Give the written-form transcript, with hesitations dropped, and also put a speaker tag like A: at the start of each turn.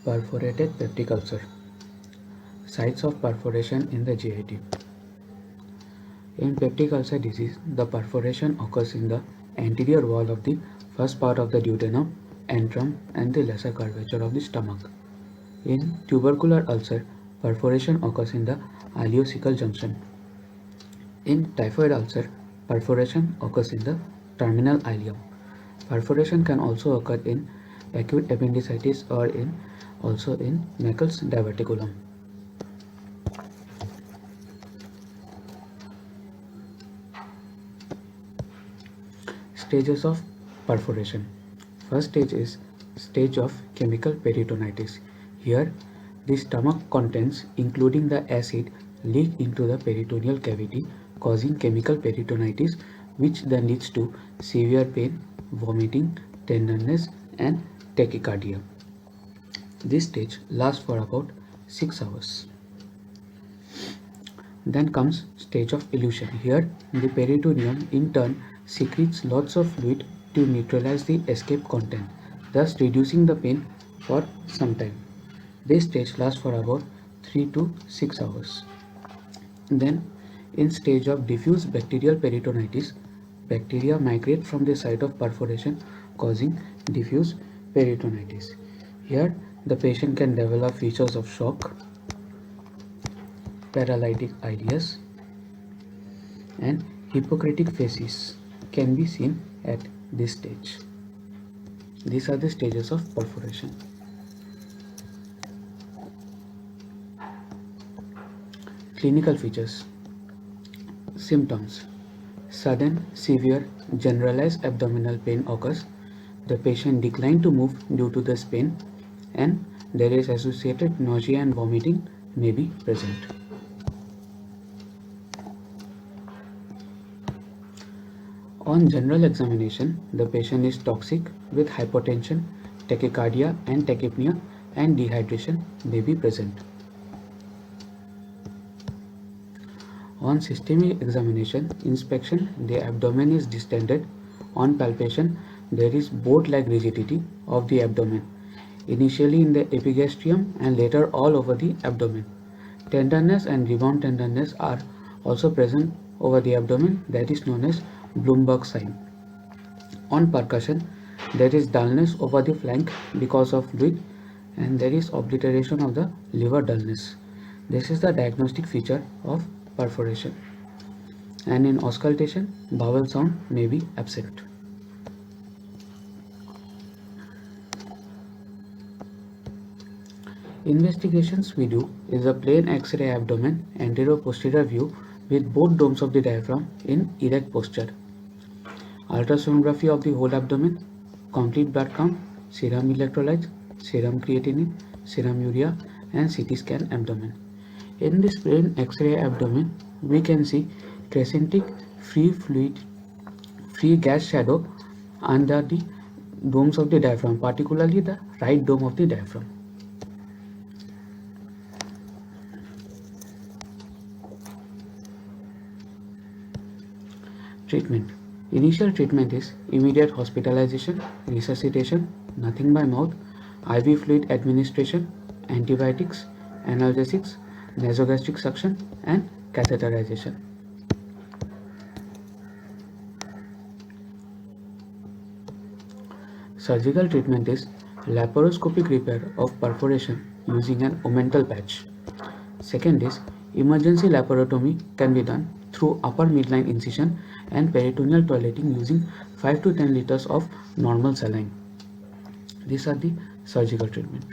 A: Perforated peptic ulcer. Sites of perforation in the GIT. In peptic ulcer disease, the perforation occurs in the anterior wall of the first part of the duodenum, antrum, and the lesser curvature of the stomach. In tubercular ulcer, perforation occurs in the ileocecal junction. In typhoid ulcer, perforation occurs in the terminal ileum. Perforation can also occur in acute appendicitis or also in Meckel's diverticulum. Stages of perforation. First stage is stage of chemical peritonitis. Here, the stomach contents, including the acid, leak into the peritoneal cavity, causing chemical peritonitis, which then leads to severe pain, vomiting, tenderness, and tachycardia. This stage lasts for about 6 hours. Then comes stage of elution. Here, the peritoneum in turn secretes lots of fluid to neutralize the escape content, thus reducing the pain for some time. This stage lasts for about 3 to 6 hours. Then, in stage of diffuse bacterial peritonitis, bacteria migrate from the site of perforation, causing diffuse peritonitis. Here, the patient can develop features of shock, paralytic ileus, and Hippocratic facies can be seen at this stage. These are the stages of perforation. Clinical features. Symptoms. Sudden, severe, generalized abdominal pain occurs. The patient declines to move due to this pain, and there is associated nausea and vomiting may be present. On general examination, the patient is toxic with hypotension, tachycardia and tachypnea, and dehydration may be present. On systemic examination, inspection, the abdomen is distended. On palpation, there is boat-like rigidity of the abdomen, initially in the epigastrium and later all over the abdomen. Tenderness and rebound tenderness are also present over the abdomen, that is known as Bloomberg sign. On percussion, there is dullness over the flank because of fluid, and there is obliteration of the liver dullness. This is the diagnostic feature of perforation. And in auscultation, vowel sound may be absent. Investigations we do is a plain X-ray abdomen anterior-posterior view with both domes of the diaphragm in erect posture. Ultrasonography of the whole abdomen, complete blood count, serum electrolytes, serum creatinine, serum urea, and CT scan abdomen. In this plain X-ray abdomen, we can see crescentic free gas shadow under the domes of the diaphragm, particularly the right dome of the diaphragm. Treatment. Initial treatment is immediate hospitalization, resuscitation, nothing by mouth, IV fluid administration, antibiotics, analgesics, nasogastric suction, and catheterization. Surgical treatment is laparoscopic repair of perforation using an omental patch. Second is emergency laparotomy can be done through upper midline incision and peritoneal toileting using 5 to 10 liters of normal saline. These are the surgical treatment.